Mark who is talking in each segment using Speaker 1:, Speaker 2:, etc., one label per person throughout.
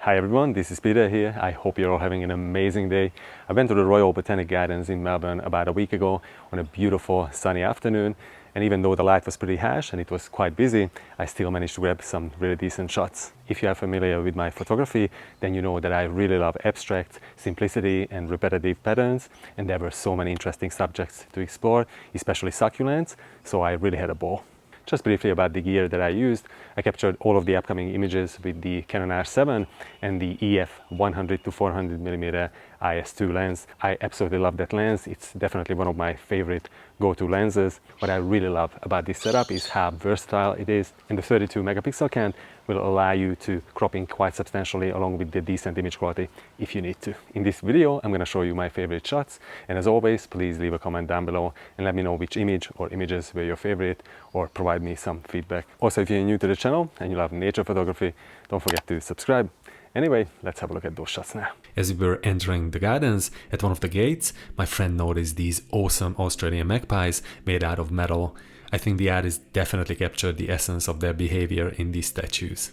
Speaker 1: Hi everyone, this is Peter here. I hope you're all having an amazing day. I went to the Royal Botanic Gardens in Melbourne about a week ago on a beautiful sunny afternoon, and even though the light was pretty harsh and it was quite busy, I still managed to grab some really decent shots. If you are familiar with my photography, then you know that I really love abstract, simplicity and repetitive patterns, and there were so many interesting subjects to explore, especially succulents, so I really had a ball. Just briefly about the gear that I used, I captured all of the upcoming images with the Canon R7 and the EF 100-400mm IS2 lens. I absolutely love that lens. It's definitely one of my favorite go-to lenses. What I really love about this setup is how versatile it is, and the 32 megapixel cam will allow you to crop in quite substantially along with the decent image quality if you need to. In this video, I'm going to show you my favorite shots, and as always, please leave a comment down below and let me know which image or images were your favorite, or provide me some feedback. Also, if you're new to the channel and you love nature photography, don't forget to subscribe. Anyway, let's have a look at those shots now. As we were entering the gardens, at one of the gates, my friend noticed these awesome Australian magpies made out of metal. I think the artist definitely captured the essence of their behavior in these statues.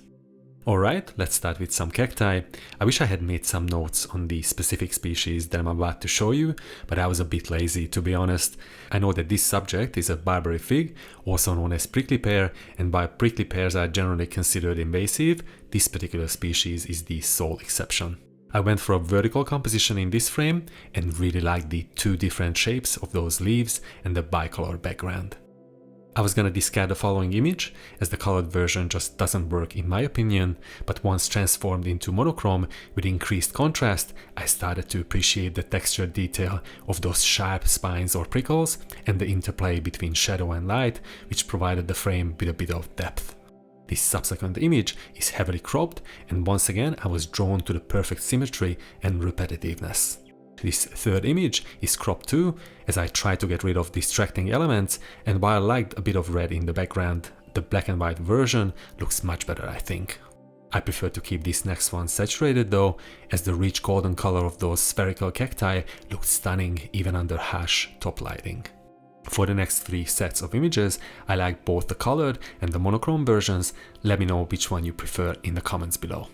Speaker 1: Alright, let's start with some cacti. I wish I had made some notes on the specific species that I'm about to show you, but I was a bit lazy, to be honest. I know that this subject is a Barbary fig, also known as prickly pear, and while prickly pears are generally considered invasive, this particular species is the sole exception. I went for a vertical composition in this frame and really liked the two different shapes of those leaves and the bicolor background. I was gonna discard the following image, as the colored version just doesn't work in my opinion, but once transformed into monochrome with increased contrast, I started to appreciate the texture detail of those sharp spines or prickles and the interplay between shadow and light, which provided the frame with a bit of depth. This subsequent image is heavily cropped, and once again I was drawn to the perfect symmetry and repetitiveness. This third image is cropped too, as I try to get rid of distracting elements, and while I liked a bit of red in the background, the black and white version looks much better, I think. I prefer to keep this next one saturated though, as the rich golden color of those spherical cacti looked stunning even under harsh top lighting. For the next three sets of images, I like both the colored and the monochrome versions. Let me know which one you prefer in the comments below.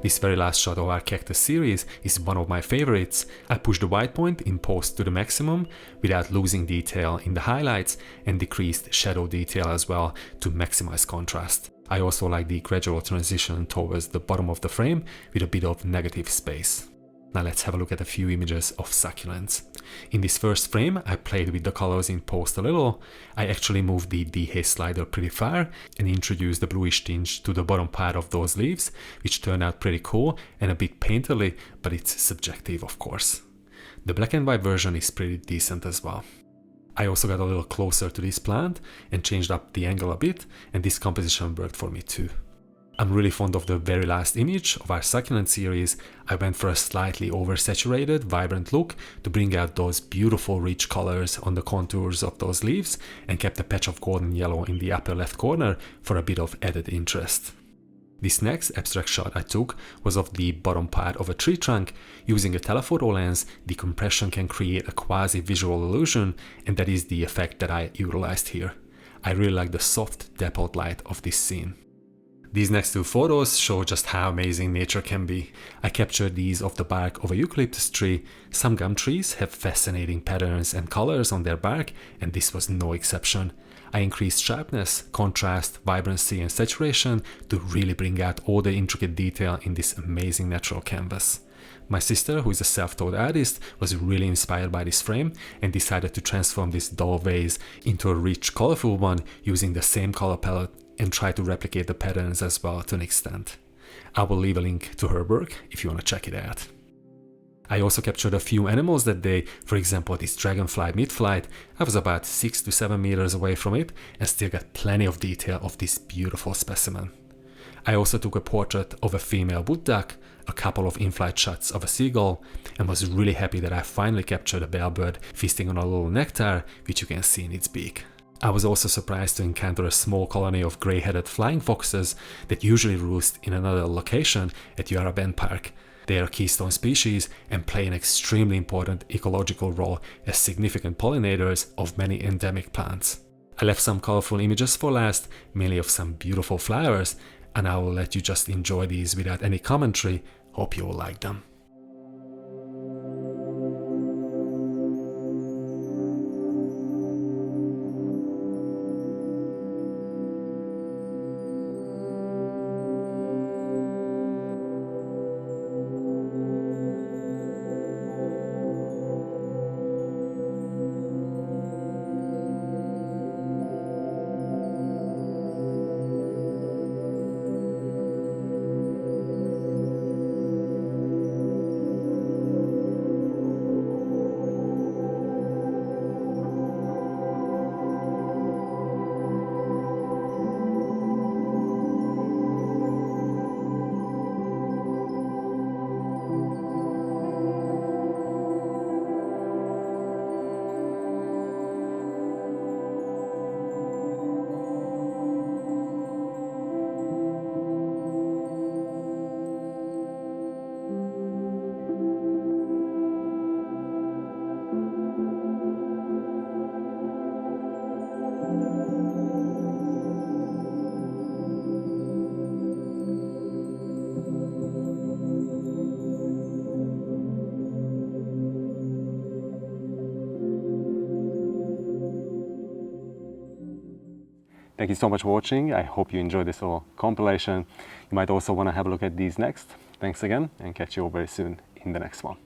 Speaker 1: This very last shot of our cactus series is one of my favorites. I pushed the white point in post to the maximum without losing detail in the highlights, and decreased shadow detail as well to maximize contrast. I also like the gradual transition towards the bottom of the frame with a bit of negative space. Now let's have a look at a few images of succulents. In this first frame, I played with the colors in post a little. I actually moved the dehaze slider pretty far and introduced the bluish tinge to the bottom part of those leaves, which turned out pretty cool and a bit painterly, but it's subjective of course. The black and white version is pretty decent as well. I also got a little closer to this plant and changed up the angle a bit, and this composition worked for me too. I'm really fond of the very last image of our succulent series. I went for a slightly oversaturated, vibrant look to bring out those beautiful rich colors on the contours of those leaves, and kept a patch of golden yellow in the upper left corner for a bit of added interest. This next abstract shot I took was of the bottom part of a tree trunk. Using a telephoto lens, the compression can create a quasi-visual illusion, and that is the effect that I utilized here. I really like the soft dappled light of this scene. These next two photos show just how amazing nature can be. I captured these of the bark of a eucalyptus tree. Some gum trees have fascinating patterns and colors on their bark, and this was no exception. I increased sharpness, contrast, vibrancy and saturation to really bring out all the intricate detail in this amazing natural canvas. My sister, who is a self-taught artist, was really inspired by this frame and decided to transform this dull vase into a rich, colorful one using the same color palette, and try to replicate the patterns as well to an extent. I will leave a link to her work if you want to check it out. I also captured a few animals that day. For example, this dragonfly mid-flight. I was about 6 to 7 meters away from it and still got plenty of detail of this beautiful specimen. I also took a portrait of a female wood duck, a couple of in-flight shots of a seagull, and was really happy that I finally captured a bellbird feasting on a little nectar, which you can see in its beak.
Speaker 2: I was also surprised to encounter a small colony of grey-headed flying foxes that usually roost in another location at Yarra Bend Park. They are keystone species and play an extremely important ecological role as significant pollinators of many endemic plants. I left some colorful images for last, mainly of some beautiful flowers, and I will let you just enjoy these without any commentary. Hope you will like them.
Speaker 1: Thank you so much for watching. I hope you enjoyed this whole compilation. You might also want to have a look at these next. Thanks again, and catch you all very soon in the next one.